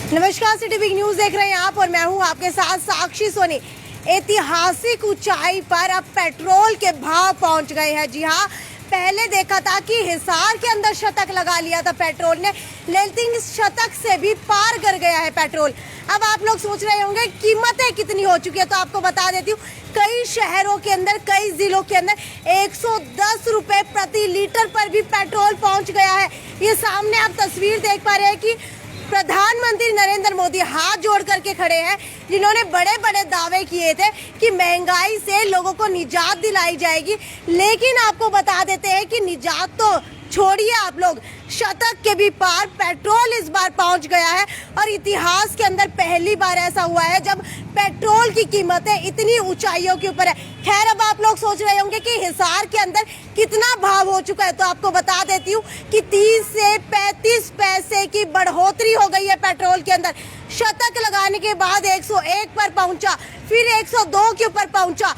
नमस्कार, city big news देख रहे हैं आप और मैं हूं आपके साथ साक्षी सोनी। ऐतिहासिक ऊंचाई पर अब पेट्रोल के भाव पहुंच गए हैं। जी हां, पहले देखा था कि हिसार के अंदर शतक लगा लिया था पेट्रोल ने, लेकिन शतक से भी पार कर गया है पेट्रोल। अब आप लोग सोच रहे होंगे कीमतें कितनी हो चुकी है, तो आपको बता देती हूँ कई शहरों के अंदर, कई जिलों के अंदर 110 रुपए प्रति लीटर पर भी पेट्रोल पहुंच गया है। ये सामने आप तस्वीर देख पा रहे हैं कि प्रधानमंत्री नरेंद्र मोदी हाथ जोड़ करके खड़े हैं, जिन्होंने बड़े बड़े दावे किए थे कि महंगाई से लोगों को निजात दिलाई जाएगी। लेकिन आपको बता देते हैं कि निजात तो छोड़िए आप लोग, शतक के भी पार पेट्रोल इस बार पहुंच गया है। और इतिहास के अंदर पहली बार ऐसा हुआ है जब पेट्रोल की कीमतें इतनी ऊंचाइयों के ऊपर है। खैर, अब आप लोग सोच रहे होंगे कि हिसार के अंदर कितना भाव हो चुका है, तो आपको बता देती हूँ कि 30 से 35 पैसे की बढ़ोतरी हो गई है पेट्रोल के अंदर। शतक लगाने के बाद 101 पर पहुंचा, फिर 102 के ऊपर पहुंचा,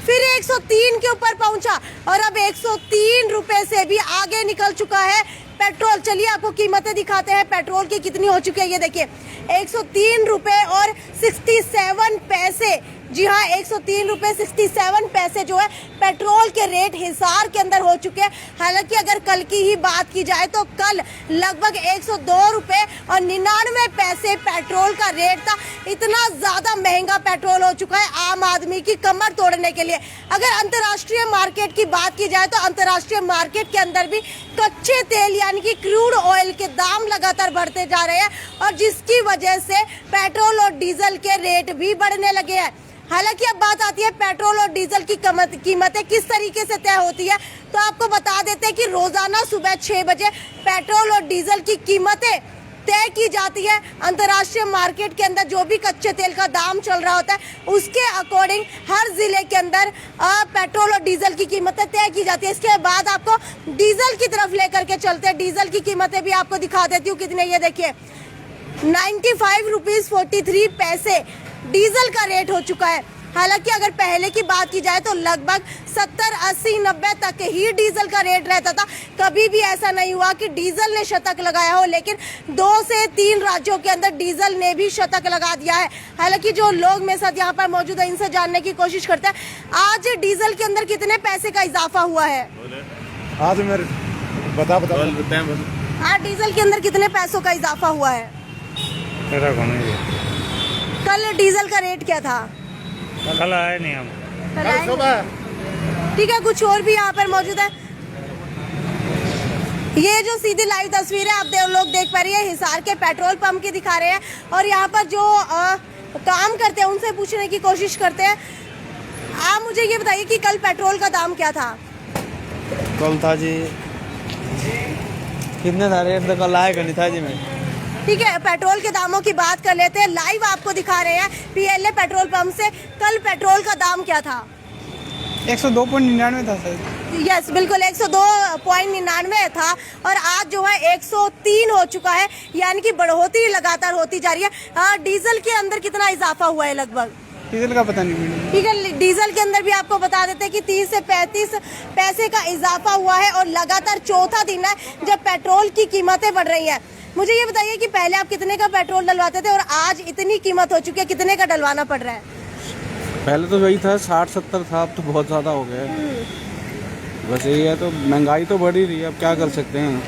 फिर 103 के ऊपर पहुंचा और अब 103 रुपए से भी आगे निकल चुका है पेट्रोल। चलिए आपको कीमतें दिखाते हैं पेट्रोल की कितनी हो चुकी है। ये देखिए 103 रुपए और 67 पैसे। जी हाँ, 103 रुपए 67 पैसे जो है पेट्रोल के रेट हिसार के अंदर हो चुके हैं। हालांकि अगर कल की ही बात की जाए तो कल लगभग 102 रुपए और 99 पैसे पेट्रोल का रेट था। इतना ज्यादा महंगा पेट्रोल हो चुका है आम आदमी की कमर तोड़ने के लिए। अगर अंतर्राष्ट्रीय मार्केट की बात की जाए तो अंतर्राष्ट्रीय मार्केट के अंदर भी कच्चे तेल यानी कि क्रूड ऑयल के दाम लगातार बढ़ते जा रहे हैं और जिसकी वजह से पेट्रोल और डीजल के रेट भी बढ़ने लगे हैं। हालांकि अब बात आती है पेट्रोल और डीजल की कीमतें किस तरीके से तय होती है, तो आपको बता देते हैं कि रोजाना सुबह 6 बजे पेट्रोल और डीजल की कीमतें तय की जाती है। अंतर्राष्ट्रीय मार्केट के अंदर जो भी कच्चे तेल का दाम चल रहा होता है उसके अकॉर्डिंग हर जिले के अंदर पेट्रोल और डीजल की कीमतें तय की जाती है। इसके बाद आपको डीजल की तरफ लेकर के चलते हैं। डीजल की कीमतें भी आपको दिखा देती हूँ कितने। ये देखिए 95 रुपीज 43 पैसे डीजल का रेट हो चुका है। हालांकि अगर पहले की बात की जाए तो लगभग 70, 80, 90 तक ही डीजल का रेट रहता था। कभी भी ऐसा नहीं हुआ कि डीजल ने शतक लगाया हो, लेकिन 2 से 3 राज्यों के अंदर डीजल ने भी शतक लगा दिया है। हालांकि जो लोग मेरे साथ यहाँ पर मौजूद है इनसे जानने की कोशिश करते हैं, आज डीजल के अंदर कितने पैसे का इजाफा हुआ है? आज मेरे बता आज डीजल के अंदर कितने पैसों का इजाफा हुआ है? कल डीजल का रेट क्या था? कल आए नहीं हम, कल सुबह। ठीक है, कुछ और भी यहाँ पर मौजूद है। ये जो सीधी लाइव तस्वीर है आप लोग देख पा रही है, हिसार के पेट्रोल पंप की दिखा रहे हैं और यहाँ पर जो काम करते हैं उनसे पूछने की कोशिश करते हैं। आप मुझे ये बताइए कि कल पेट्रोल का दाम क्या था? कल था जी कितने था रेट, तो कल आएगा नहीं था जी मैं। ठीक है, पेट्रोल के दामों की बात कर लेते हैं। लाइव आपको दिखा रहे हैं पीएलए पेट्रोल पंप से। कल पेट्रोल का दाम क्या था? 102.99 था सर। यस, बिल्कुल 102.99 था और आज जो है 103 हो चुका है, यानी कि बढ़ोतरी लगातार होती जा रही है। डीजल के अंदर कितना इजाफा हुआ है लगभग? डीजल का पता नहीं मैडम। ठीक है, डीजल के अंदर भी आपको बता देते हैं कि 30 से 35 पैसे का इजाफा हुआ है और लगातार चौथा दिन है जब पेट्रोल की कीमतें बढ़ रही है। मुझे ये बताइए कि पहले आप कितने का पेट्रोल डलवाते थे और आज इतनी कीमत हो चुकी है, कितने का डलवाना पड़ रहा है? पहले तो वही था 60-70 था, अब तो बहुत ज़्यादा हो गया है। बस यही है, तो महंगाई तो बढ़ ही रही है, अब क्या कर सकते हैं।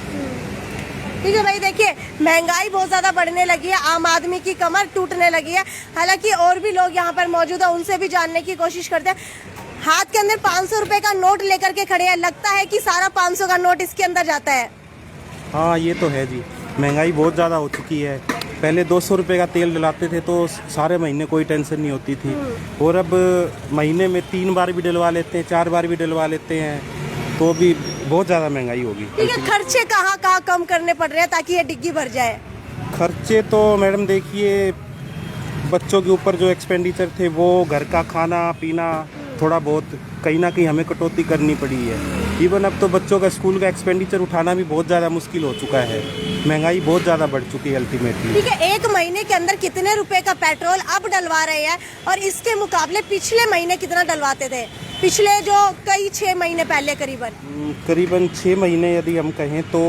ठीक है भाई, देखिए महंगाई बहुत ज़्यादा बढ़ने लगी है, आम आदमी की कमर टूटने लगी है। हालांकि और भी लोग यहाँ पर मौजूद है, उनसे भी जानने की कोशिश करते हैं। हाथ के अंदर 500 रुपए का नोट लेकर के खड़े हैं, लगता है कि सारा 500 का नोट इसके अंदर जाता है। हाँ, ये तो है जी, महंगाई बहुत ज़्यादा हो चुकी है। पहले 200 रुपये का तेल डलाते थे तो सारे महीने कोई टेंशन नहीं होती थी, और अब महीने में 3 बार भी डलवा लेते हैं, 4 बार भी डलवा लेते हैं, तो भी बहुत ज़्यादा महंगाई होगी। ठीक है, खर्चे कहाँ कहाँ कम करने पड़ रहे हैं ताकि ये डिग्गी भर जाए? खर्चे तो मैडम देखिए, बच्चों के ऊपर जो एक्सपेंडिचर थे वो घर का खाना पीना थोड़ा बहुत कहीं ना कहीं हमें कटौती करनी पड़ी है। इवन अब तो बच्चों का स्कूल का एक्सपेंडिचर उठाना भी बहुत ज़्यादा मुश्किल हो चुका है। महंगाई बहुत ज़्यादा बढ़ चुकी है अल्टीमेटली। ठीक है, एक महीने के अंदर कितने रुपए का पेट्रोल अब डलवा रहे हैं और इसके मुकाबले पिछले महीने कितना डलवाते थे? पिछले जो कई 6 महीने पहले करीबन 6 महीने यदि हम कहें तो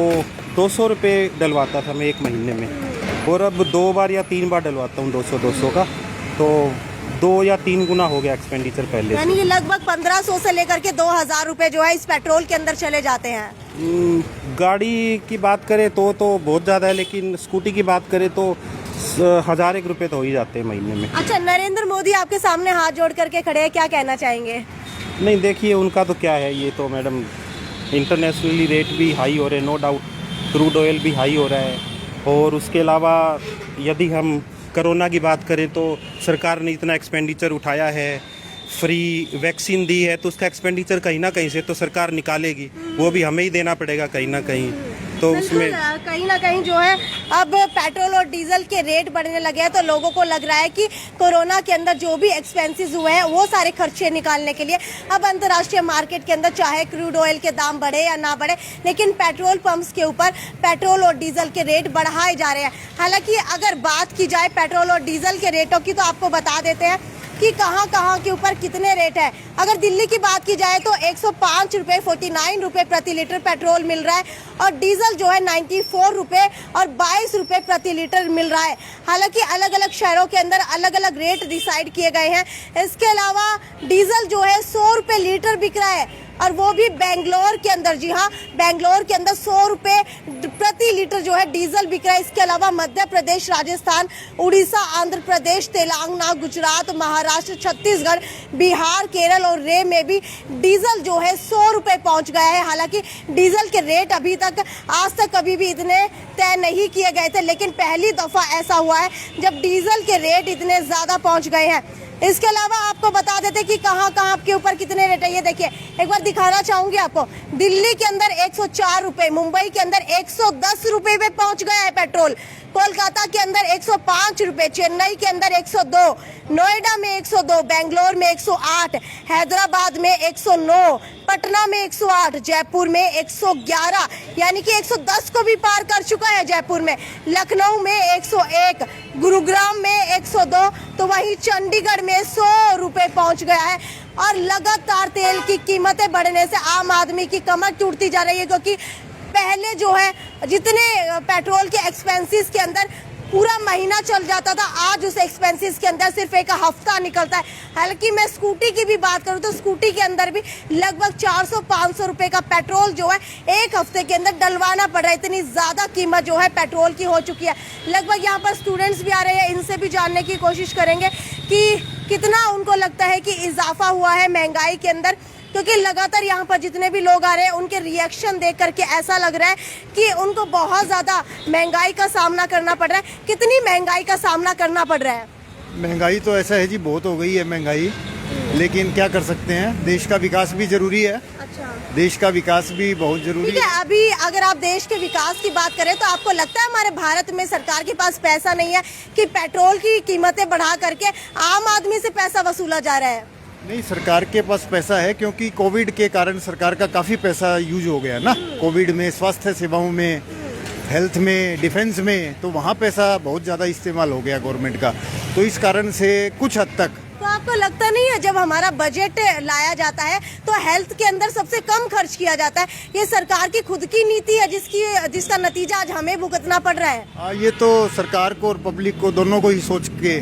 200 रुपये डलवाता था मैं एक महीने में। और अब 2 बार या 3 बार डलवाता हूँ 200 का, तो 2 या 3 गुना हो गया एक्सपेंडिचर पहले से। यानी कि लगभग 1500 से लेकर के 2000 रुपए जो है इस पेट्रोल के अंदर चले जाते हैं। गाड़ी की बात करें तो बहुत ज़्यादा है, लेकिन स्कूटी की बात करें तो 1001 रुपये तो हो ही जाते हैं महीने में। अच्छा, नरेंद्र मोदी आपके सामने हाथ जोड़ करके खड़े हैं, क्या कहना चाहेंगे? नहीं, देखिए उनका तो क्या है, ये तो मैडम इंटरनेशनली रेट भी हाई हो रहे हैं, नो डाउट क्रूड ऑयल भी हाई हो रहा है। और उसके अलावा यदि हम कोरोना की बात करें तो सरकार ने इतना एक्सपेंडिचर उठाया है, फ्री वैक्सीन दी है, तो उसका एक्सपेंडिचर कहीं ना कहीं से तो सरकार निकालेगी, वो भी हमें ही देना पड़ेगा कहीं ना कहीं। तो उसमें कहीं ना कहीं जो है अब पेट्रोल और डीजल के रेट बढ़ने लगे हैं, तो लोगों को लग रहा है कि कोरोना के अंदर जो भी एक्सपेंसेस हुए हैं वो सारे खर्चे निकालने के लिए अब अंतर्राष्ट्रीय मार्केट के अंदर चाहे क्रूड ऑयल के दाम बढ़े या ना बढ़े, लेकिन पेट्रोल पंप्स के ऊपर पेट्रोल और डीजल के रेट बढ़ाए जा रहे हैं। हालांकि अगर बात की जाए पेट्रोल और डीजल के रेटों की, तो आपको बता देते हैं कि कहां के ऊपर कितने रेट है। अगर दिल्ली की बात की जाए तो 105 रुपये 49 रुपये प्रति लीटर पेट्रोल मिल रहा है और डीजल जो है 94 रुपये और 22 रुपये प्रति लीटर मिल रहा है। हालांकि अलग अलग शहरों के अंदर अलग अलग रेट डिसाइड किए गए हैं। इसके अलावा डीजल जो है 100 रुपये लीटर बिक रहा है और वो भी बेंगलोर के अंदर। जी हाँ, बेंगलोर के अंदर 100 रुपये प्रति लीटर जो है डीजल बिक रहा है। इसके अलावा मध्य प्रदेश, राजस्थान, उड़ीसा, आंध्र प्रदेश, तेलंगाना, गुजरात, महाराष्ट्र, छत्तीसगढ़, बिहार, केरल और रे में भी डीजल जो है 100 रुपये पहुंच गया है। हालांकि डीजल के रेट अभी तक आज तक कभी भी इतने तय नहीं किए गए थे, लेकिन पहली दफा ऐसा हुआ है जब डीजल के रेट इतने ज्यादा पहुंच गए हैं। इसके अलावा आपको बता देते कि कहां आपके ऊपर कितने रेट है। ये देखिए, एक बार दिखाना चाहूंगी आपको। दिल्ली के अंदर 104 रुपए, मुंबई के अंदर 110 रुपए पे पहुंच गया है पेट्रोल, कोलकाता के अंदर 105 रुपए, चेन्नई के अंदर 102, नोएडा में 102, बेंगलोर में 108, हैदराबाद में 109, पटना में 108, जयपुर में 111, यानी कि 110 को भी पार कर चुका है जयपुर में, लखनऊ में 101, गुरुग्राम में 102, तो वहीं चंडीगढ़ में 100 रुपए पहुंच गया है। और लगातार तेल की कीमतें बढ़ने से आम आदमी की कमर टूटती जा रही है, क्योंकि पहले जो है जितने पेट्रोल के एक्सपेंसेस के अंदर पूरा महीना चल जाता था, आज उस एक्सपेंसेस के अंदर सिर्फ एक हफ्ता निकलता है। हालांकि मैं स्कूटी की भी बात करूं तो स्कूटी के अंदर भी लगभग 400-500 रुपए का पेट्रोल जो है एक हफ्ते के अंदर डलवाना पड़ रहा है। इतनी ज़्यादा कीमत जो है पेट्रोल की हो चुकी है। लगभग यहाँ पर स्टूडेंट्स भी आ रहे हैं, इनसे भी जानने की कोशिश करेंगे कि कितना उनको लगता है कि इजाफा हुआ है महंगाई के अंदर, क्योंकि लगातार यहाँ पर जितने भी लोग आ रहे हैं उनके रिएक्शन देख करके ऐसा लग रहा है कि उनको बहुत ज़्यादा महंगाई का सामना करना पड़ रहा है। कितनी महंगाई का सामना करना पड़ रहा है? महंगाई तो ऐसा है जी, बहुत हो गई है महंगाई, लेकिन क्या कर सकते हैं, देश का विकास भी जरूरी है। अच्छा, देश का विकास भी बहुत जरूरी ठीक है। अभी अगर आप देश के विकास की बात करें तो आपको लगता है हमारे भारत में सरकार के पास पैसा नहीं है कि पेट्रोल की कीमतें बढ़ा करके आम आदमी से पैसा वसूला जा रहा है? नहीं, सरकार के पास पैसा है, क्योंकि कोविड के कारण सरकार का काफ़ी पैसा यूज हो गया ना। कोविड में स्वास्थ्य सेवाओं में, हेल्थ में, डिफेंस में, तो वहाँ पैसा बहुत ज़्यादा इस्तेमाल हो गया गवर्नमेंट का, तो इस कारण से कुछ हद तक। तो आपको लगता नहीं है जब हमारा बजट लाया जाता है तो हेल्थ के अंदर सबसे कम खर्च किया जाता है? ये सरकार की खुद की नीति है जिसका नतीजा आज हमें भुगतना पड़ रहा है। ये तो सरकार को और पब्लिक को दोनों को ही सोच के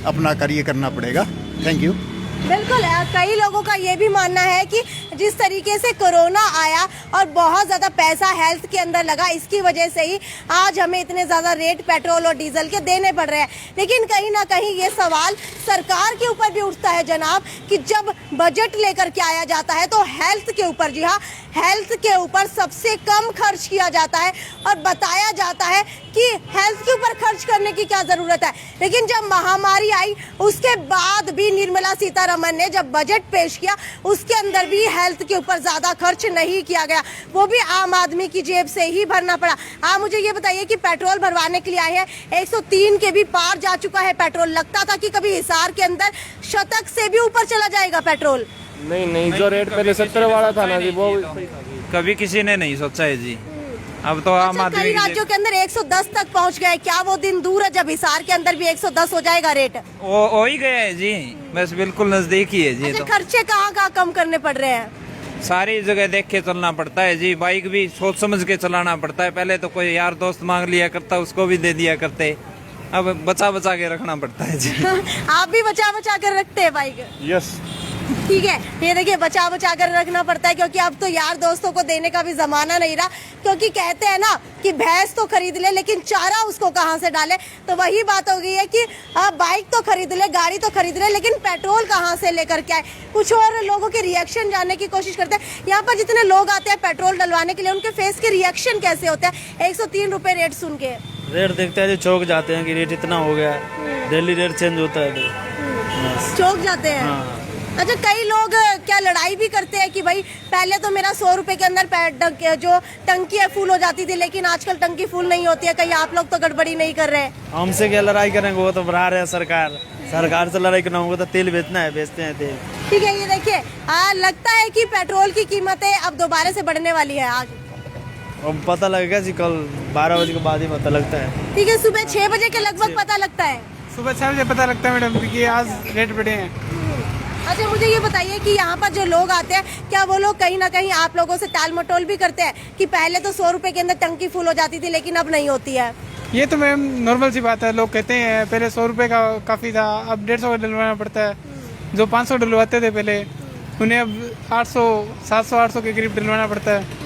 अपना कार्य करना पड़ेगा। Thank you. बिल्कुल, कई लोगों का ये भी मानना है कि जिस तरीके से कोरोना आया और बहुत ज़्यादा पैसा हेल्थ के अंदर लगा, इसकी वजह से ही आज हमें इतने ज़्यादा रेट पेट्रोल और डीजल के देने पड़ रहे हैं। लेकिन कहीं ना कहीं ये सवाल सरकार के ऊपर भी उठता है जनाब, कि जब बजट लेकर के आया जाता है तो हेल्थ के ऊपर, जी हाँ, हेल्थ के ऊपर सबसे कम खर्च किया जाता है और बताया जाता है कि हेल्थ के ऊपर खर्च करने की क्या ज़रूरत है। लेकिन जब महामारी आई उसके बाद भी निर्मला सीतारमण ने जब बजट पेश किया उसके अंदर भी हेल्थ के ऊपर ज़्यादा खर्च नहीं किया गया, वो भी आम आदमी की जेब से ही भरना पड़ा। आप मुझे ये बताइए कि पेट्रोल भरवाने के लिए आए हैं, 103 के भी पार जा चुका है पेट्रोल। लगता था कि कभी हिसार के अंदर शतक से भी ऊपर चला जाएगा पेट्रोल। नहीं, जो रेट पहले 70 वाला था ना जी, वो कभी किसी ने नहीं सोचा है जी। अब तो आम आदमी कई राज्यों के अंदर 110 तक पहुंच गए। क्या वो दिन दूर है जब हिसार के अंदर भी 110 हो जाएगा रेट? हो ही गया है जी, बस बिल्कुल नजदीक ही है जी। अच्छा, तो खर्चे कहाँ कम करने पड़ रहे हैं? सारी जगह देख के चलना पड़ता है जी। बाइक भी सोच समझ के चलाना पड़ता है। पहले तो कोई यार दोस्त मांग लिया करता, उसको भी दे दिया करते। अब बचा बचा के रखना पड़ता है जी। आप भी बचा बचा कर रखते हैं बाइक? यस। ठीक है, ये देखिए बचा बचा कर रखना पड़ता है क्योंकि अब तो यार दोस्तों को देने का भी जमाना नहीं रहा। क्योंकि कहते हैं ना कि भैंस तो खरीद ले लेकिन चारा उसको कहाँ से डाले। तो वही बात हो गई है कि बाइक तो खरीद ले, गाड़ी तो खरीद ले, लेकिन पेट्रोल कहाँ से लेकर के आए। कुछ और लोगों के रिएक्शन जानने की कोशिश करते हैं। यहाँ पर जितने लोग आते हैं पेट्रोल डलवाने के लिए, उनके फेस के रिएक्शन कैसे होते हैं 103 रुपए रेट सुन के? रेट देखते हैं, चौक जाते हैं कि रेट इतना हो गया है। डेली रेट चेंज होता है तो चौक जाते हैं। हाँ। अच्छा, कई लोग क्या लड़ाई भी करते हैं कि भाई पहले तो मेरा 100 रुपए के अंदर जो टंकी है फुल हो जाती थी, लेकिन आजकल टंकी फुल नहीं होती है। कहीं आप लोग तो गड़बड़ी नहीं कर रहे? हमसे क्या लड़ाई करेंगे, वो तो बढ़ा रहे हैं सरकार से लड़ाई करना होगा तो तेल बेचना है, बेचते हैं तेल। ठीक है, ये देखिए लगता है कि पेट्रोल की कीमतें अब दोबारा से बढ़ने वाली है आज। अब पता लगेगा जी, कल 12 बजे के बाद ही पता लगता है। ठीक है, सुबह 6 बजे के लगभग पता लगता है। सुबह 6 बजे पता लगता है मैडम कि आज रेट बढ़े हैं। अच्छा, मुझे ये बताइए कि यहाँ पर जो लोग आते हैं, क्या वो लोग कहीं ना कहीं आप लोगों से टाल मटोल भी करते हैं कि पहले तो 100 रुपए के अंदर टंकी फुल हो जाती थी लेकिन अब नहीं होती है? ये तो मैम नॉर्मल सी बात है। लोग कहते हैं पहले 100 रुपये का काफ़ी था, अब 150 का डलवाना पड़ता है। जो 500 डलवाते थे पहले, उन्हें अब 800, 700, 800 के करीब डलवाना पड़ता है।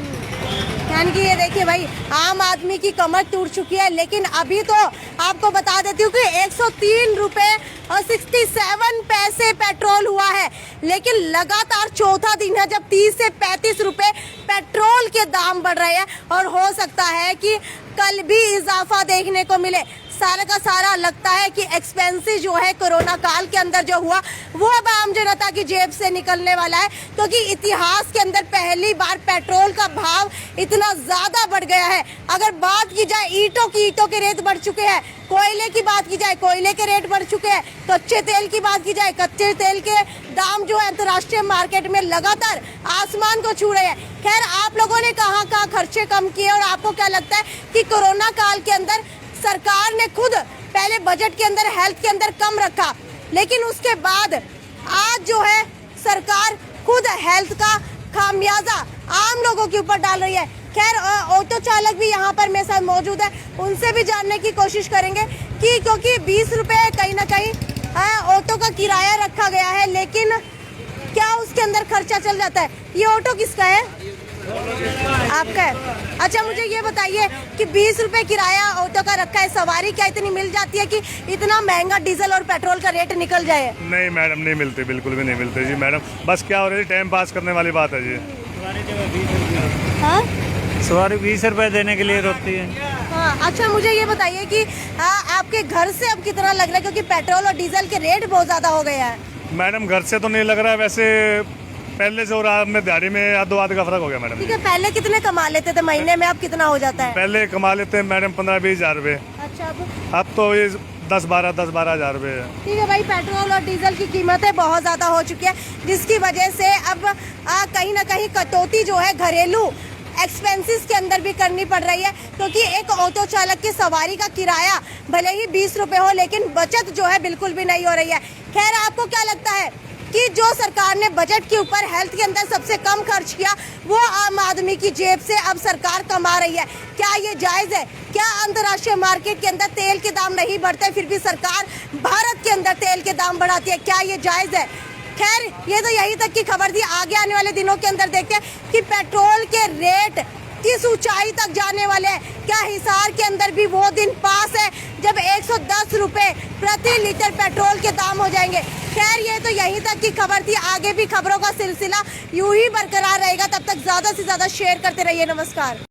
यानी कि ये देखिए भाई, आम आदमी की कमर टूट चुकी है। लेकिन अभी तो आपको बता देती हूँ कि 103 रुपए और 67 पैसे पेट्रोल हुआ है। लेकिन लगातार चौथा दिन है जब 30 से 35 रुपए पेट्रोल के दाम बढ़ रहे हैं और हो सकता है कि कल भी इजाफा देखने को मिले। सारा का सारा लगता है कि एक्सपेंसिव जो है कोरोना काल के अंदर जो हुआ वो अब आम जनता की जेब से निकलने वाला है। क्योंकि इतिहास के अंदर पहली बार पेट्रोल का भाव इतना ज्यादा बढ़ गया है। अगर बात की जाए ईंटों के रेट बढ़ चुके हैं, कोयले की बात की जाए कोयले के रेट बढ़ चुके हैं, कच्चे तेल की बात की जाए कच्चे तेल के दाम जो है अंतर्राष्ट्रीय मार्केट में लगातार आसमान को छू रहे हैं। खैर, आप लोगों ने कहाँ खर्चे कम किए और आपको क्या लगता है कि कोरोना काल के अंदर सरकार ने खुद पहले बजट के अंदर हेल्थ के अंदर कम रखा, लेकिन उसके बाद आज जो है सरकार खुद हेल्थ का खामियाजा आम लोगों के ऊपर डाल रही है। खैर, ऑटो चालक भी यहाँ पर मेरे साथ मौजूद है, उनसे भी जानने की कोशिश करेंगे कि क्योंकि 20 रुपए कहीं ना कहीं ऑटो का किराया रखा गया है, लेकिन क्या उसके अंदर खर्चा चल जाता है? ये ऑटो किसका है? आपका है। अच्छा, मुझे ये बताइए कि 20 रुपए किराया ऑटो का रखा है, सवारी क्या इतनी मिल जाती है कि इतना महंगा डीजल और पेट्रोल का रेट निकल जाए? नहीं मैडम, नहीं मिलते, बिल्कुल भी नहीं मिलते जी मैडम। बस क्या हो रही है, टाइम पास करने वाली बात है जी। हाँ? सवारी 20 रुपए देने के लिए रोकती है। हाँ, अच्छा मुझे ये बताइए कि आपके घर से अब कितना लग रहा है, क्योंकि पेट्रोल और डीजल के रेट बहुत ज्यादा हो गया है? मैडम घर से तो नहीं लग रहा है, वैसे पहले से और आज में दिहाड़ी में आधो आध का फर्क हो गया मैडम। ठीक है, पहले कितने कमा लेते थे महीने में, अब कितना हो जाता है? पहले कमा लेते हैं मैडम 15-20 हज़ार रुपये। अच्छा, अब तो ये 10-12 हज़ार रुपये है। ठीक है भाई, पेट्रोल और डीजल की कीमतें बहुत ज़्यादा हो चुकी है, जिसकी वजह से अब कहीं ना कहीं कटौती जो है घरेलू एक्सपेंसेस के अंदर भी करनी पड़ रही है। क्योंकि एक ऑटो चालक की सवारी का किराया भले ही 20 रुपए हो, लेकिन बचत जो है बिल्कुल भी नहीं हो रही है। खैर, आपको क्या लगता है कि जो सरकार ने बजट के ऊपर हेल्थ के अंदर सबसे कम खर्च किया, वो आम आदमी की जेब से अब सरकार कमा रही है? क्या ये जायज़ है? क्या अंतर्राष्ट्रीय मार्केट के अंदर तेल के दाम नहीं बढ़ते, फिर भी सरकार भारत के अंदर तेल के दाम बढ़ाती है? क्या ये जायज़ है? खैर, ये तो यही तक की खबर थी। आगे आने वाले दिनों के अंदर देखते हैं कि पेट्रोल के रेट किस ऊंचाई तक जाने वाले हैं। क्या हिसार के अंदर भी वो दिन पास है जब 110 रुपए प्रति लीटर पेट्रोल के दाम हो जाएंगे? खैर, ये तो यहीं तक की खबर थी। आगे भी खबरों का सिलसिला यूं ही बरकरार रहेगा। तब तक ज्यादा से ज्यादा शेयर करते रहिए। नमस्कार।